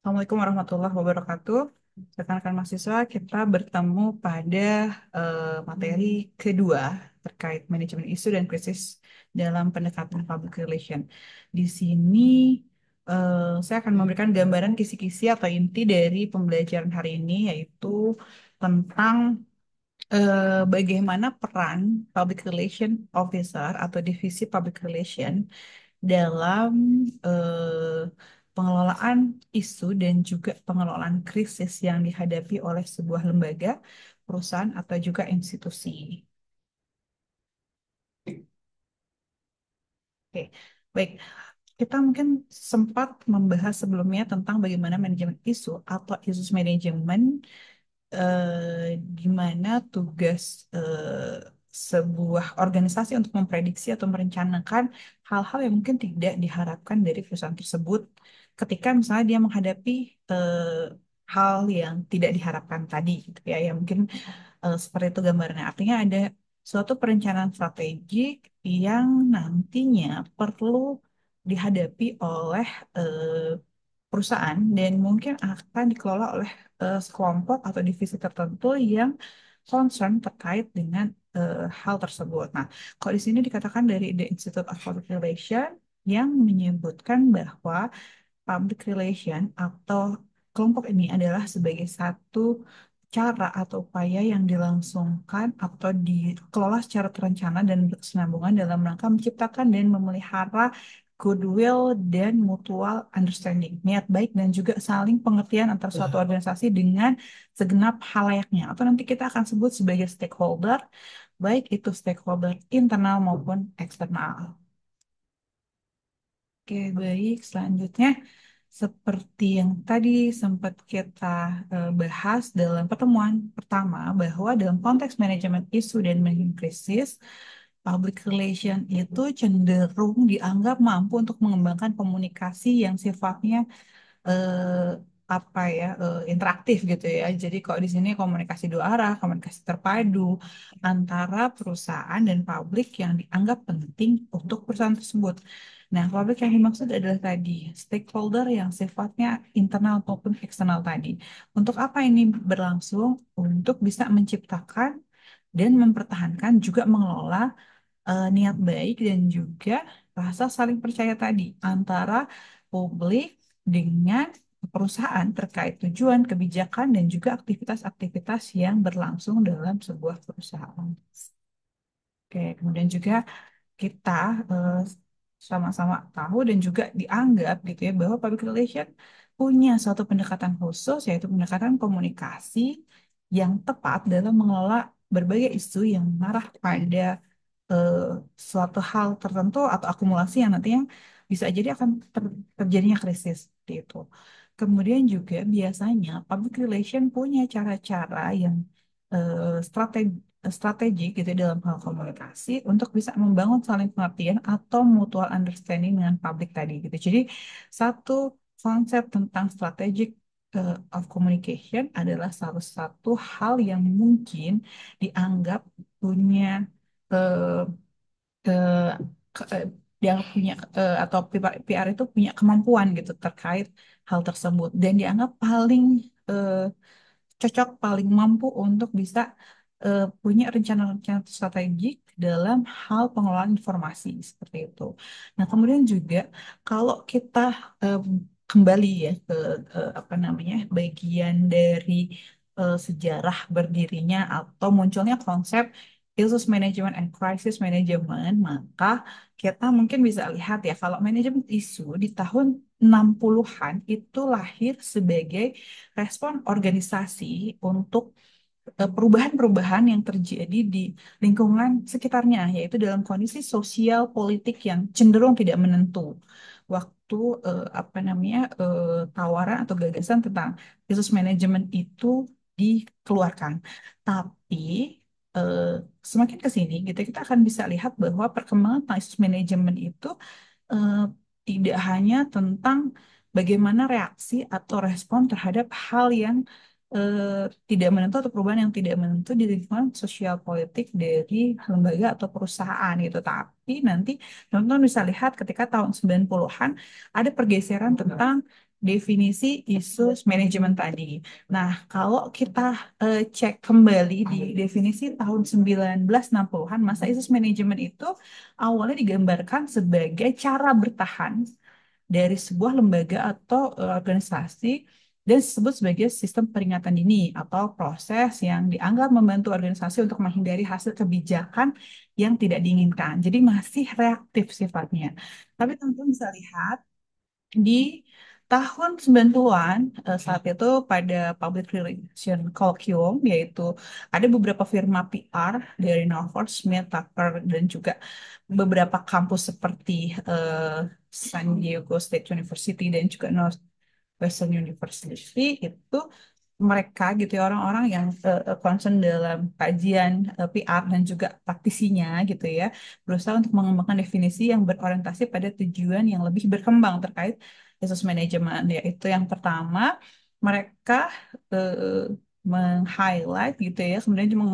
Assalamualaikum warahmatullahi wabarakatuh. Rekan-rekan mahasiswa, kita bertemu pada materi kedua terkait manajemen isu dan krisis dalam pendekatan public relation. Di sini saya akan memberikan gambaran kisi-kisi atau inti dari pembelajaran hari ini, yaitu tentang bagaimana peran public relation officer atau divisi public relation dalam pengelolaan isu dan juga pengelolaan krisis yang dihadapi oleh sebuah lembaga, perusahaan, atau juga institusi. Oke, baik. Kita mungkin sempat membahas sebelumnya tentang bagaimana manajemen isu atau isu manajemen, di mana tugas sebuah organisasi untuk memprediksi atau merencanakan hal-hal yang mungkin tidak diharapkan dari perusahaan tersebut ketika misalnya dia menghadapi hal yang tidak diharapkan tadi gitu ya, yang mungkin seperti itu gambarnya. Artinya ada suatu perencanaan strategik yang nantinya perlu dihadapi oleh perusahaan dan mungkin akan dikelola oleh sekelompok atau divisi tertentu yang concern terkait dengan hal tersebut. Nah, kalau di sini dikatakan dari The Institute of Public Relations yang menyebutkan bahwa public relation atau kelompok ini adalah sebagai satu cara atau upaya yang dilangsungkan atau dikelola secara terencana dan berkesinambungan dalam rangka menciptakan dan memelihara goodwill dan mutual understanding, niat baik dan juga saling pengertian antara suatu organisasi dengan segenap halayaknya atau nanti kita akan sebut sebagai stakeholder, baik itu stakeholder internal maupun eksternal. Oke, baik. Selanjutnya, seperti yang tadi sempat kita bahas dalam pertemuan pertama, bahwa dalam konteks manajemen isu dan manajemen krisis, public relation itu cenderung dianggap mampu untuk mengembangkan komunikasi yang sifatnya eh, interaktif gitu ya. Jadi kalau di sini komunikasi dua arah, komunikasi terpadu antara perusahaan dan publik yang dianggap penting untuk perusahaan tersebut. Nah, publik yang dimaksud adalah tadi stakeholder yang sifatnya internal maupun eksternal tadi. Untuk apa ini berlangsung? Untuk bisa menciptakan dan mempertahankan juga mengelola niat baik dan juga rasa saling percaya tadi antara publik dengan perusahaan terkait tujuan, kebijakan, dan juga aktivitas-aktivitas yang berlangsung dalam sebuah perusahaan. Oke, kemudian juga kita eh, sama-sama tahu dan juga dianggap gitu ya bahwa public relation punya suatu pendekatan khusus yaitu pendekatan komunikasi yang tepat dalam mengelola berbagai isu yang mengarah pada eh, suatu hal tertentu atau akumulasi yang nantinya bisa jadi akan terjadinya krisis seperti itu. Kemudian juga biasanya public relation punya cara-cara yang strategik gitu ya dalam hal komunikasi untuk bisa membangun saling pengertian atau mutual understanding dengan publik tadi gitu. Jadi satu konsep tentang strategic of communication adalah salah satu hal yang mungkin dianggap punya eh, eh, dianggap punya atau PR itu punya kemampuan gitu terkait hal tersebut dan dianggap paling eh, cocok, paling mampu untuk bisa punya rencana-rencana strategik dalam hal pengelolaan informasi seperti itu. Nah, kemudian juga kalau kita eh, kembali ya ke apa namanya bagian dari sejarah berdirinya atau munculnya konsep Crisis Management and Crisis Management, maka kita mungkin bisa lihat ya kalau manajemen isu di tahun 60-an itu lahir sebagai respon organisasi untuk perubahan-perubahan yang terjadi di lingkungan sekitarnya, yaitu dalam kondisi sosial politik yang cenderung tidak menentu. Waktu tawaran atau gagasan tentang krisis manajemen itu dikeluarkan. Tapi eh, semakin ke sini, gitu kita akan bisa lihat bahwa perkembangan krisis manajemen itu eh, tidak hanya tentang bagaimana reaksi atau respon terhadap hal yang eh, tidak menentu atau perubahan yang tidak menentu di lingkungan sosial politik dari lembaga atau perusahaan gitu. Tapi nanti teman-teman bisa lihat ketika tahun 90-an ada pergeseran tentang definisi isu manajemen tadi. Nah, kalau kita cek kembali di definisi tahun 1960-an, masa isu manajemen itu awalnya digambarkan sebagai cara bertahan dari sebuah lembaga atau organisasi dan disebut sebagai sistem peringatan dini atau proses yang dianggap membantu organisasi untuk menghindari hasil kebijakan yang tidak diinginkan. Jadi masih reaktif sifatnya. Tapi teman-teman bisa lihat di tahun 90-an saat itu pada Public Relation Colloquium yaitu ada beberapa firma PR dari Norfolk, Smith, Tucker dan juga beberapa kampus seperti San Diego State University dan juga Northwestern University itu mereka gitu ya orang-orang yang concern dalam kajian PR dan juga praktisinya gitu ya berusaha untuk mengembangkan definisi yang berorientasi pada tujuan yang lebih berkembang terkait resource management yaitu yang pertama mereka eh, meng-highlight gitu ya kemudian juga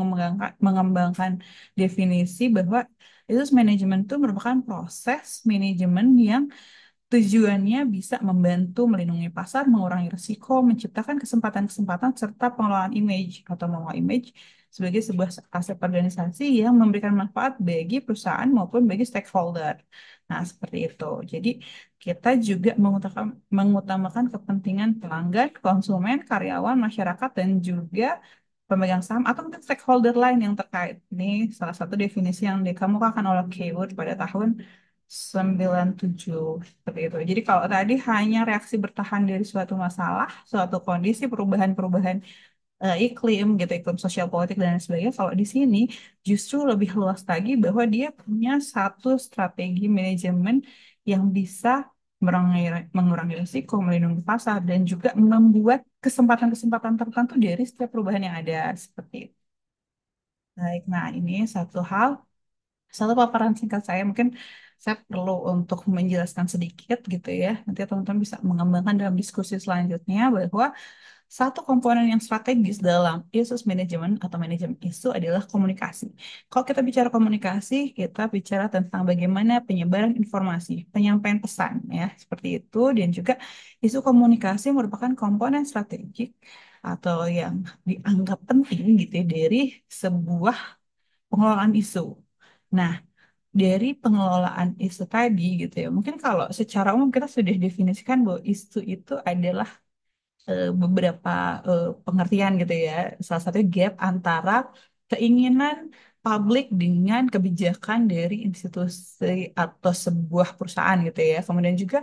mengembangkan definisi bahwa resource management itu merupakan proses manajemen yang tujuannya bisa membantu melindungi pasar, mengurangi risiko, menciptakan kesempatan-kesempatan, serta pengelolaan image atau mengelola image sebagai sebuah aset organisasi yang memberikan manfaat bagi perusahaan maupun bagi stakeholder. Nah, seperti itu. Jadi, kita juga mengutamakan kepentingan pelanggan, konsumen, karyawan, masyarakat, dan juga pemegang saham atau mungkin stakeholder lain yang terkait. Ini salah satu definisi yang dikemukakan oleh Keywood pada tahun 97 seperti itu. Jadi kalau tadi hanya reaksi bertahan dari suatu masalah, suatu kondisi perubahan-perubahan iklim gitu, iklim sosial politik dan lain sebagainya. Kalau di sini justru lebih luas lagi bahwa dia punya satu strategi manajemen yang bisa mengurangi risiko, melindungi pasar dan juga membuat kesempatan-kesempatan tertentu dari setiap perubahan yang ada seperti itu. Baik, nah ini satu paparan singkat saya mungkin saya perlu untuk menjelaskan sedikit gitu ya. Nanti teman-teman bisa mengembangkan dalam diskusi selanjutnya bahwa satu komponen yang strategis dalam issues management atau manajemen isu adalah komunikasi. Kalau kita bicara komunikasi, kita bicara tentang bagaimana penyebaran informasi, penyampaian pesan ya, seperti itu dan juga isu komunikasi merupakan komponen strategik atau yang dianggap penting gitu ya dari sebuah pengelolaan isu. Nah, dari pengelolaan isu tadi gitu ya. Mungkin kalau secara umum kita sudah definisikan bahwa isu itu adalah beberapa pengertian gitu ya. Salah satu gap antara keinginan publik dengan kebijakan dari institusi atau sebuah perusahaan gitu ya. Kemudian juga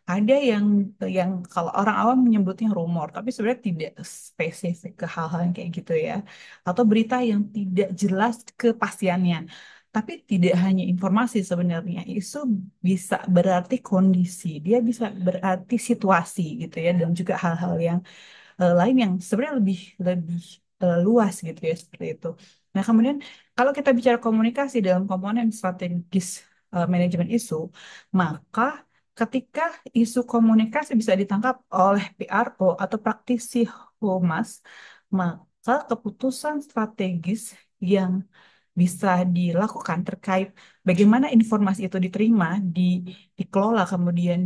ada yang kalau orang awam menyebutnya rumor, tapi sebenarnya tidak spesifik ke hal-hal yang kayak gitu ya. Atau berita yang tidak jelas kepastiannya. Tapi tidak hanya informasi sebenarnya, isu bisa berarti kondisi, dia bisa berarti situasi gitu ya, dan juga hal-hal yang lain yang sebenarnya lebih lebih luas gitu ya seperti itu. Nah, kemudian kalau kita bicara komunikasi dalam komponen strategis manajemen isu, maka ketika isu komunikasi bisa ditangkap oleh PRO atau praktisi humas, maka keputusan strategis yang bisa dilakukan terkait bagaimana informasi itu diterima, dikelola, kemudian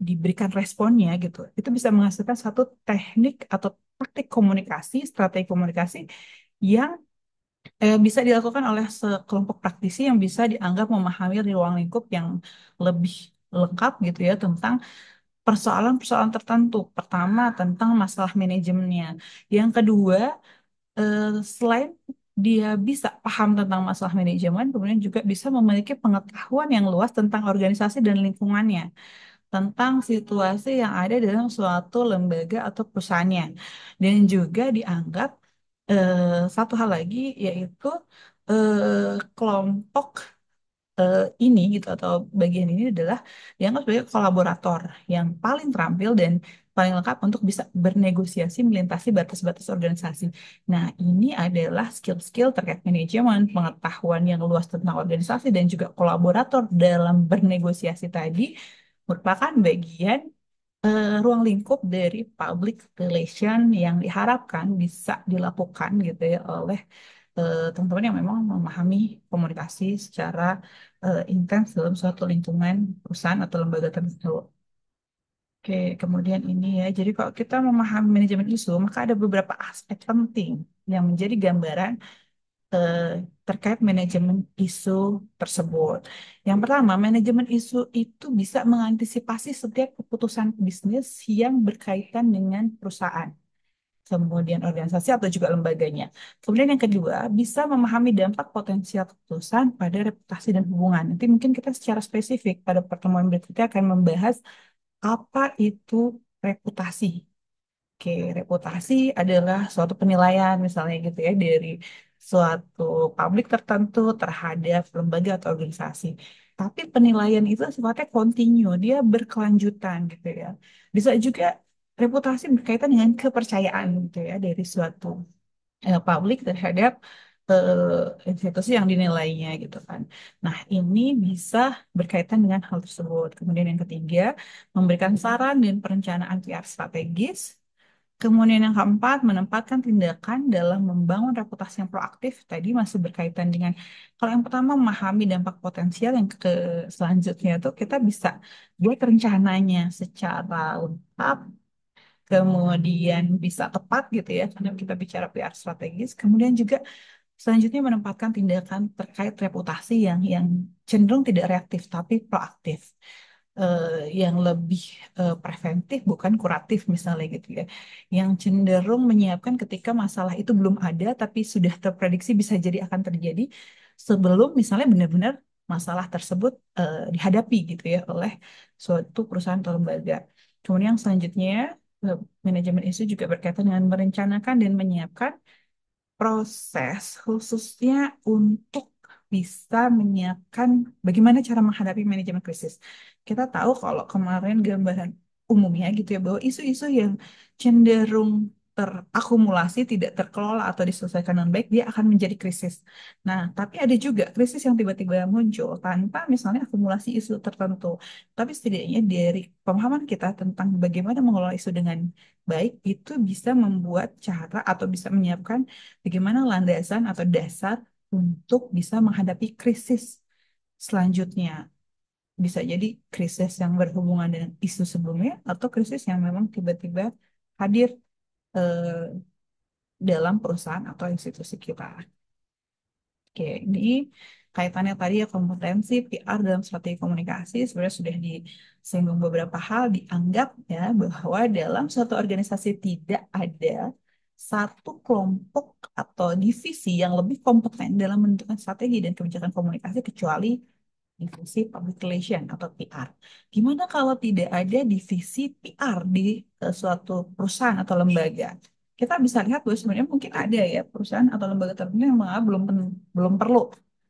diberikan responnya gitu. Itu bisa menghasilkan satu teknik atau taktik komunikasi, strategi komunikasi yang bisa dilakukan oleh sekelompok praktisi yang bisa dianggap memahami ruang lingkup yang lebih lengkap gitu ya tentang persoalan-persoalan tertentu. Pertama, tentang masalah manajemennya. Yang kedua, eh, selain dia bisa paham tentang masalah manajemen, kemudian juga bisa memiliki pengetahuan yang luas tentang organisasi dan lingkungannya, tentang situasi yang ada dalam suatu lembaga atau perusahaannya. Dan juga dianggap satu hal lagi yaitu kelompok ini gitu atau bagian ini adalah dianggap sebagai kolaborator yang paling terampil dan paling lengkap untuk bisa bernegosiasi melintasi batas-batas organisasi. Nah, ini adalah skill-skill terkait manajemen, pengetahuan yang luas tentang organisasi dan juga kolaborator dalam bernegosiasi tadi merupakan bagian ruang lingkup dari public relation yang diharapkan bisa dilakukan gitu ya oleh teman-teman yang memang memahami komunikasi secara intens dalam suatu lingkungan perusahaan atau lembaga tertentu. Oke, kemudian ini ya. Jadi kalau kita memahami manajemen isu, maka ada beberapa aspek penting yang menjadi gambaran eh, terkait manajemen isu tersebut. Yang pertama, manajemen isu itu bisa mengantisipasi setiap keputusan bisnis yang berkaitan dengan perusahaan, kemudian organisasi atau juga lembaganya. Kemudian yang kedua, bisa memahami dampak potensial keputusan pada reputasi dan hubungan. Nanti mungkin kita secara spesifik pada pertemuan berikutnya akan membahas apa itu reputasi. Oke, reputasi adalah suatu penilaian misalnya gitu ya dari suatu publik tertentu terhadap lembaga atau organisasi. Tapi penilaian itu sifatnya kontinu, dia berkelanjutan gitu ya. Bisa juga reputasi berkaitan dengan kepercayaan gitu ya dari suatu publik terhadap institusi yang dinilainya gitu kan. Nah, ini bisa berkaitan dengan hal tersebut. Kemudian yang ketiga, memberikan saran dan perencanaan PR strategis. Kemudian yang keempat, menempatkan tindakan dalam membangun reputasi yang proaktif. Tadi masih berkaitan dengan, kalau yang pertama memahami dampak potensial, yang ke selanjutnya itu kita bisa buat rencananya secara lengkap, kemudian bisa tepat gitu ya, karena kita bicara PR strategis. Kemudian juga selanjutnya menempatkan tindakan terkait reputasi yang cenderung tidak reaktif tapi proaktif, yang lebih preventif bukan kuratif misalnya gitu ya, yang cenderung menyiapkan ketika masalah itu belum ada tapi sudah terprediksi bisa jadi akan terjadi sebelum misalnya benar-benar masalah tersebut dihadapi gitu ya oleh suatu perusahaan atau lembaga. Kemudian yang selanjutnya, eh, manajemen isu juga berkaitan dengan merencanakan dan menyiapkan proses khususnya untuk bisa menyiapkan bagaimana cara menghadapi manajemen krisis. Kita tahu kalau kemarin gambaran umumnya gitu ya bahwa isu-isu yang cenderung terakumulasi, tidak terkelola atau diselesaikan dengan baik, dia akan menjadi krisis. Nah, tapi ada juga krisis yang tiba-tiba muncul tanpa misalnya akumulasi isu tertentu. Tapi setidaknya dari pemahaman kita tentang bagaimana mengelola isu dengan baik, itu bisa membuat cara atau bisa menyiapkan bagaimana landasan atau dasar untuk bisa menghadapi krisis selanjutnya. Bisa jadi krisis yang berhubungan dengan isu sebelumnya atau krisis yang memang tiba-tiba hadir eh, dalam perusahaan atau institusi kita. Oke, ini kaitannya tadi ya kompetensi PR dalam strategi komunikasi sebenarnya sudah disinggung beberapa hal, dianggap ya bahwa dalam suatu organisasi tidak ada satu kelompok atau divisi yang lebih kompeten dalam menentukan strategi dan kebijakan komunikasi kecuali divisi public relation atau PR. Gimana kalau tidak ada divisi PR di suatu perusahaan atau lembaga? Kita bisa lihat bahwa sebenarnya mungkin ada ya perusahaan atau lembaga tertentu yang menganggap belum perlu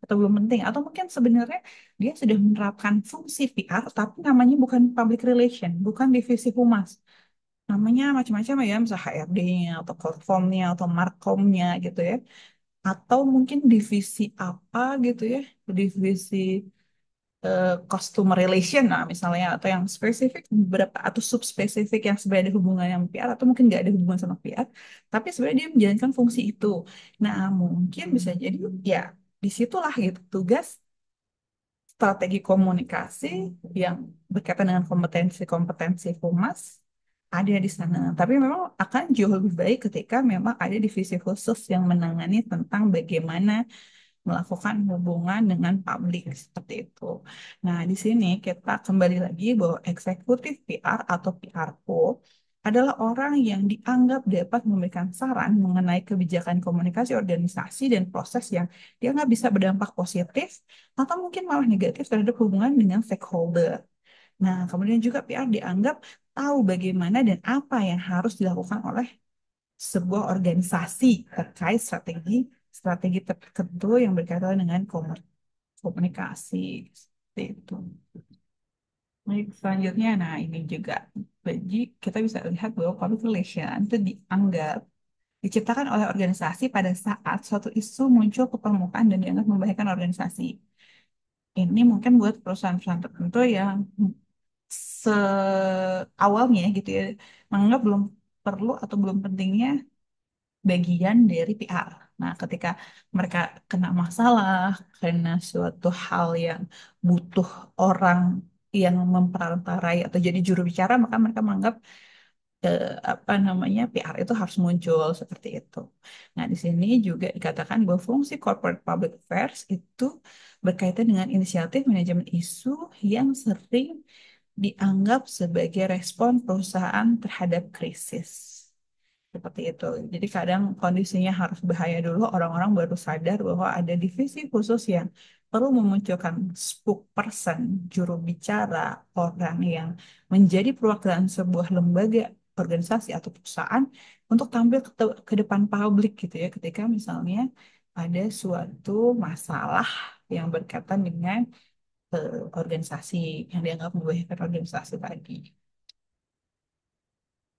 atau belum penting atau mungkin sebenarnya dia sudah menerapkan fungsi PR tapi namanya bukan public relation, bukan divisi humas. Namanya macam-macam ya, misalnya HRD-nya atau platformnya atau markomnya gitu ya. Atau mungkin divisi apa gitu ya, divisi customer relation nah misalnya atau yang spesifik beberapa atau subspesifik yang sebenarnya ada hubungan yang PR atau mungkin nggak ada hubungan sama PR tapi sebenarnya dia menjalankan fungsi itu. Nah mungkin bisa jadi ya disitulah gitu tugas strategi komunikasi yang berkaitan dengan kompetensi-kompetensi humas ada di sana. Tapi memang akan jauh lebih baik ketika memang ada divisi khusus yang menangani tentang bagaimana melakukan hubungan dengan publik seperti itu. Nah, di sini kita kembali lagi bahwa eksekutif PR atau PRO adalah orang yang dianggap dapat memberikan saran mengenai kebijakan komunikasi organisasi dan proses yang dianggap bisa berdampak positif atau mungkin malah negatif terhadap hubungan dengan stakeholder. Nah, kemudian juga PR dianggap tahu bagaimana dan apa yang harus dilakukan oleh sebuah organisasi terkait strategi strategi tertentu yang berkaitan dengan komunikasi seperti itu. Baik, selanjutnya, nah ini juga bagi kita bisa lihat bahwa public relation itu dianggap diciptakan oleh organisasi pada saat suatu isu muncul ke permukaan dan dianggap membahayakan organisasi. Ini mungkin buat perusahaan-perusahaan tertentu yang seawalnya gitu ya, menganggap belum perlu atau belum pentingnya bagian dari PR. Nah, ketika mereka kena masalah, karena suatu hal yang butuh orang yang memperantarai atau jadi juru bicara, maka mereka menganggap apa namanya PR itu harus muncul seperti itu. Nah, di sini juga dikatakan bahwa fungsi corporate public affairs itu berkaitan dengan inisiatif manajemen isu yang sering dianggap sebagai respon perusahaan terhadap krisis. Seperti itu. Jadi kadang kondisinya harus bahaya dulu, orang-orang baru sadar bahwa ada divisi khusus yang perlu memunculkan spokesperson, juru bicara, orang yang menjadi perwakilan sebuah lembaga, organisasi atau perusahaan untuk tampil ke depan publik gitu ya, ketika misalnya ada suatu masalah yang berkaitan dengan organisasi yang dianggap membahayakan organisasi tadi.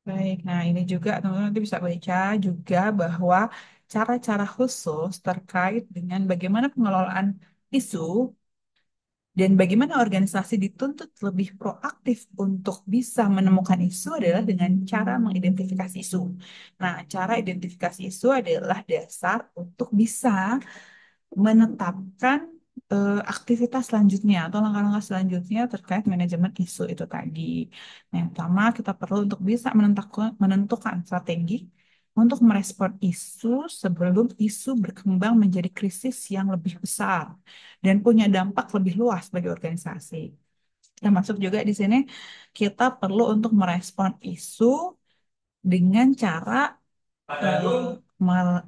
Baik, nah ini juga teman-teman nanti bisa baca juga bahwa cara-cara khusus terkait dengan bagaimana pengelolaan isu dan bagaimana organisasi dituntut lebih proaktif untuk bisa menemukan isu adalah dengan cara mengidentifikasi isu. Nah, cara identifikasi isu adalah dasar untuk bisa menetapkan aktivitas selanjutnya atau langkah-langkah selanjutnya terkait manajemen isu itu tadi. Nah, yang pertama kita perlu untuk bisa menentukan strategi untuk merespon isu sebelum isu berkembang menjadi krisis yang lebih besar dan punya dampak lebih luas bagi organisasi. Termasuk juga di sini kita perlu untuk merespon isu dengan cara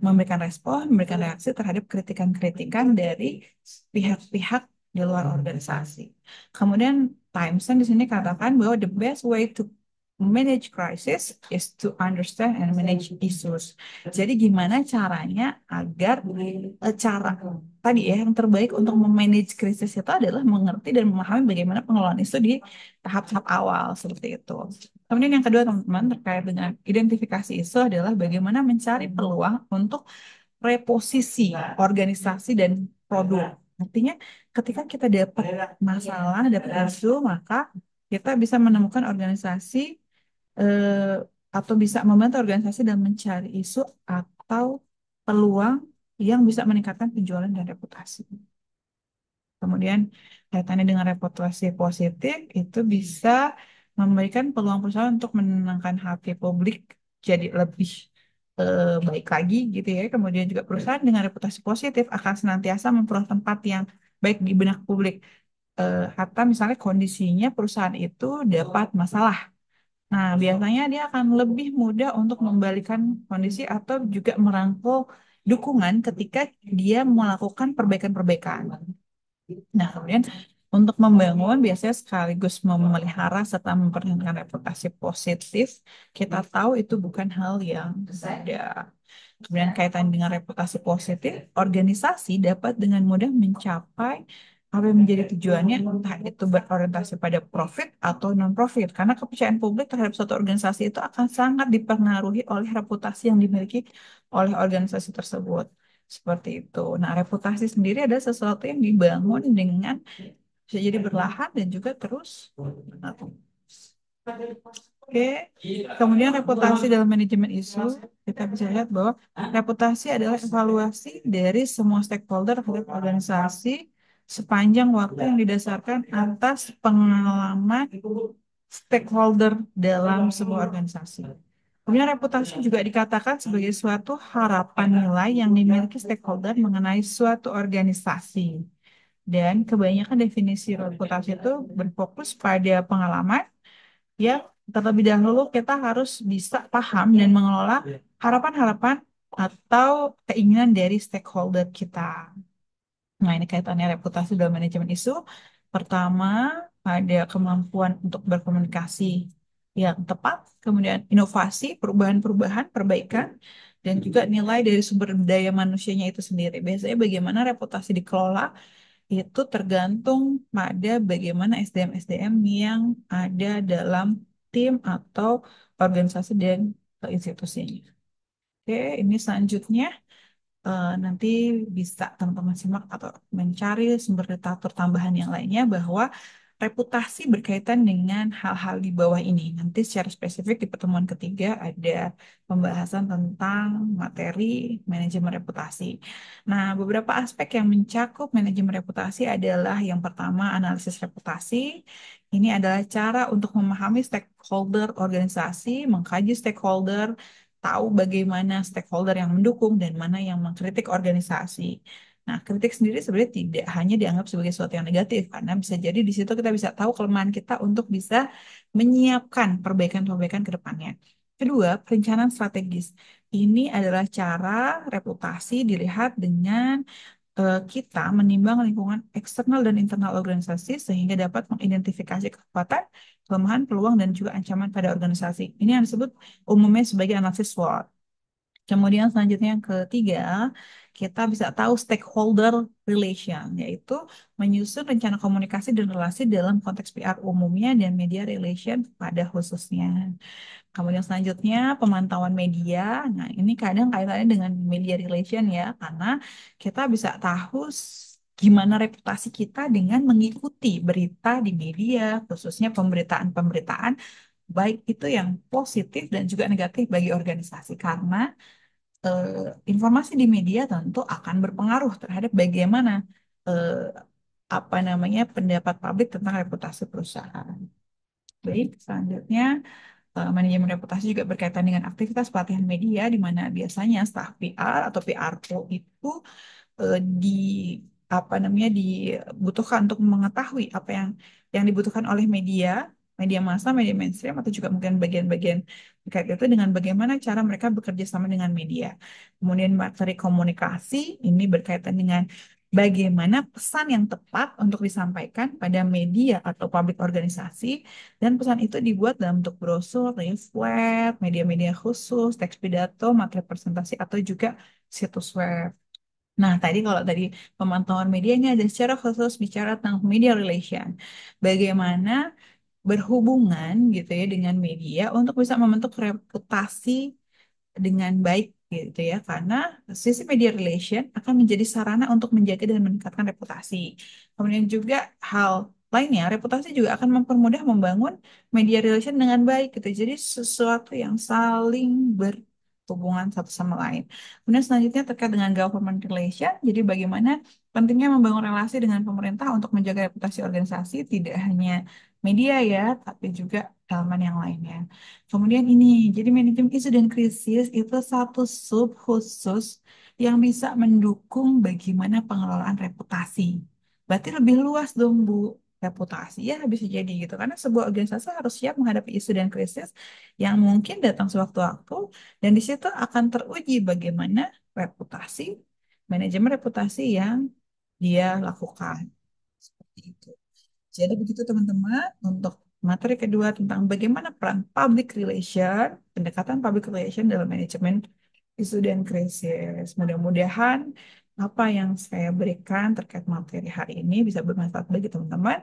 memberikan respon, memberikan reaksi terhadap kritikan-kritikan dari pihak-pihak di luar organisasi. Kemudian Timeson di sini katakan bahwa the best way to manage crisis is to understand and manage issues. Jadi gimana caranya agar cara tadi ya yang terbaik untuk memanage krisis itu adalah mengerti dan memahami bagaimana pengelolaan isu di tahap-tahap awal seperti itu. Kemudian yang kedua teman-teman terkait dengan identifikasi isu adalah bagaimana mencari peluang untuk reposisi organisasi dan produk. Artinya ketika kita dapat masalah, dapat isu, maka kita bisa menemukan organisasi eh, atau bisa membantu organisasi dan mencari isu atau peluang yang bisa meningkatkan penjualan dan reputasi. Kemudian kaitannya dengan reputasi positif itu bisa memberikan peluang perusahaan untuk menenangkan hati publik jadi lebih baik lagi gitu ya. Kemudian juga perusahaan dengan reputasi positif akan senantiasa memperoleh tempat yang baik di benak publik. Hatta misalnya kondisinya perusahaan itu dapat masalah. Nah, biasanya dia akan lebih mudah untuk membalikan kondisi atau juga merangkul dukungan ketika dia melakukan perbaikan-perbaikan. Nah, kemudian untuk membangun biasanya sekaligus memelihara serta mempertahankan reputasi positif, kita tahu itu bukan hal yang mudah. Kemudian kaitan dengan reputasi positif, organisasi dapat dengan mudah mencapai apa yang menjadi tujuannya, entah itu berorientasi pada profit atau non-profit. Karena kepercayaan publik terhadap suatu organisasi itu akan sangat dipengaruhi oleh reputasi yang dimiliki oleh organisasi tersebut. Seperti itu. Nah, reputasi sendiri adalah sesuatu yang dibangun dengan bisa jadi berlahan dan juga terus menerus. Oke, kemudian reputasi dalam manajemen isu, kita bisa lihat bahwa reputasi adalah evaluasi dari semua stakeholder terhadap organisasi sepanjang waktu yang didasarkan atas pengalaman stakeholder dalam sebuah organisasi. Kemudian reputasi juga dikatakan sebagai suatu harapan nilai yang dimiliki stakeholder mengenai suatu organisasi. Dan kebanyakan definisi reputasi itu berfokus pada pengalaman, ya terlebih dahulu kita harus bisa paham dan mengelola harapan-harapan atau keinginan dari stakeholder kita. Nah, ini kaitannya reputasi dalam manajemen isu. Pertama, ada kemampuan untuk berkomunikasi yang tepat, kemudian inovasi, perubahan-perubahan, perbaikan, dan juga nilai dari sumber daya manusianya itu sendiri. Biasanya bagaimana reputasi dikelola itu tergantung pada bagaimana SDM-SDM yang ada dalam tim atau organisasi dan institusinya. Oke, ini selanjutnya nanti bisa teman-teman simak atau mencari sumber literatur tambahan yang lainnya bahwa reputasi berkaitan dengan hal-hal di bawah ini. Nanti secara spesifik di pertemuan ketiga ada pembahasan tentang materi manajemen reputasi. Nah, beberapa aspek yang mencakup manajemen reputasi adalah yang pertama analisis reputasi. Ini adalah cara untuk memahami stakeholder organisasi, mengkaji stakeholder, tahu bagaimana stakeholder yang mendukung dan mana yang mengkritik organisasi. Nah, kritik sendiri sebenarnya tidak hanya dianggap sebagai sesuatu yang negatif, karena bisa jadi di situ kita bisa tahu kelemahan kita untuk bisa menyiapkan perbaikan-perbaikan ke depannya. Kedua, perencanaan strategis. Ini adalah cara reputasi dilihat dengan kita menimbang lingkungan eksternal dan internal organisasi sehingga dapat mengidentifikasi kekuatan, kelemahan, peluang, dan juga ancaman pada organisasi. Ini yang disebut umumnya sebagai analisis SWOT. Kemudian selanjutnya yang ketiga, kita bisa tahu stakeholder relation, yaitu menyusun rencana komunikasi dan relasi dalam konteks PR umumnya dan media relation pada khususnya. Kemudian selanjutnya pemantauan media. Nah, ini kadang kaitannya dengan media relation ya, karena kita bisa tahu gimana reputasi kita dengan mengikuti berita di media, khususnya pemberitaan-pemberitaan, baik itu yang positif dan juga negatif bagi organisasi. Karena eh, informasi di media tentu akan berpengaruh terhadap bagaimana eh, apa namanya pendapat publik tentang reputasi perusahaan. Baik, selanjutnya manajemen reputasi juga berkaitan dengan aktivitas pelatihan media, di mana biasanya staf PR atau PRO itu di apa namanya dibutuhkan untuk mengetahui apa yang dibutuhkan oleh media, media massa, media mainstream atau juga mungkin bagian-bagian terkait itu dengan bagaimana cara mereka bekerja sama dengan media. Kemudian materi komunikasi ini berkaitan dengan bagaimana pesan yang tepat untuk disampaikan pada media atau publik organisasi dan pesan itu dibuat dalam bentuk brosur, leaflet, media-media khusus, teks pidato, materi presentasi atau juga situs web. Nah, tadi kalau tadi pemantauan media ini ada secara khusus bicara tentang media relation. Bagaimana berhubungan gitu ya dengan media untuk bisa membentuk reputasi dengan baik gitu ya. Karena sisi media relation akan menjadi sarana untuk menjaga dan meningkatkan reputasi. Kemudian juga hal lainnya, reputasi juga akan mempermudah membangun media relation dengan baik gitu. Jadi sesuatu yang saling berhubungan satu sama lain. Kemudian selanjutnya terkait dengan government relation, jadi bagaimana pentingnya membangun relasi dengan pemerintah untuk menjaga reputasi organisasi, tidak hanya media ya, tapi juga elemen yang lainnya. Kemudian ini, jadi manajemen isu dan krisis itu satu sub khusus yang bisa mendukung bagaimana pengelolaan reputasi. Berarti lebih luas dong, Bu, reputasi ya bisa jadi gitu. Karena sebuah organisasi harus siap menghadapi isu dan krisis yang mungkin datang sewaktu-waktu dan di situ akan teruji bagaimana reputasi, manajemen reputasi yang dia lakukan. Seperti itu. Jadi begitu teman-teman untuk materi kedua tentang bagaimana peran public relation, pendekatan public relation dalam manajemen isu dan krisis. Mudah-mudahan apa yang saya berikan terkait materi hari ini bisa bermanfaat bagi teman-teman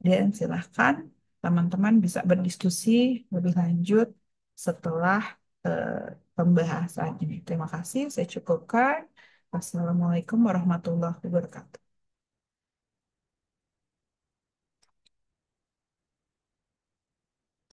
dan silahkan teman-teman bisa berdiskusi lebih lanjut setelah eh, pembahasan ini. Terima kasih, saya cukupkan. Wassalamualaikum warahmatullahi wabarakatuh.